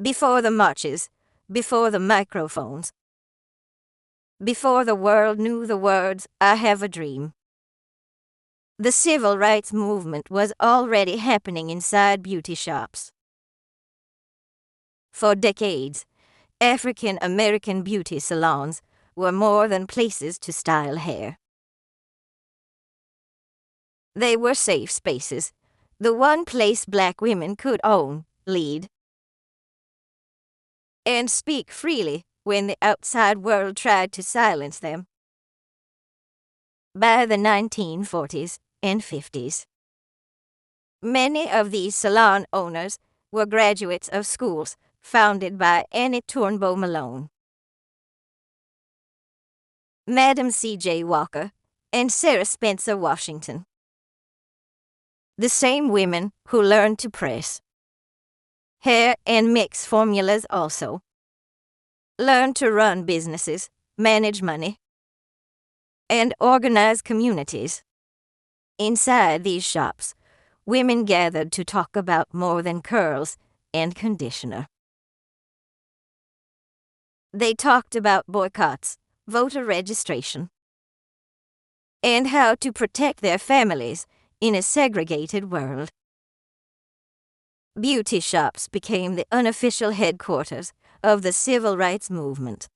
Before the marches, before the microphones, before the world knew the words, "I have a dream," the civil rights movement was already happening inside beauty shops. For decades, African American beauty salons were more than places to style hair. They were safe spaces, the one place Black women could own, lead, and speak freely when the outside world tried to silence them. By the 1940s and 50s, many of these salon owners were graduates of schools founded by Annie Turnbow Malone, Madam C.J. Walker, and Sarah Spencer Washington. The same women who learned to press hair and mix formulas also learned to run businesses, manage money, and organize communities. Inside these shops, women gathered to talk about more than curls and conditioner. They talked about boycotts, voter registration, and how to protect their families in a segregated world. Beauty shops became the unofficial headquarters of the civil rights movement.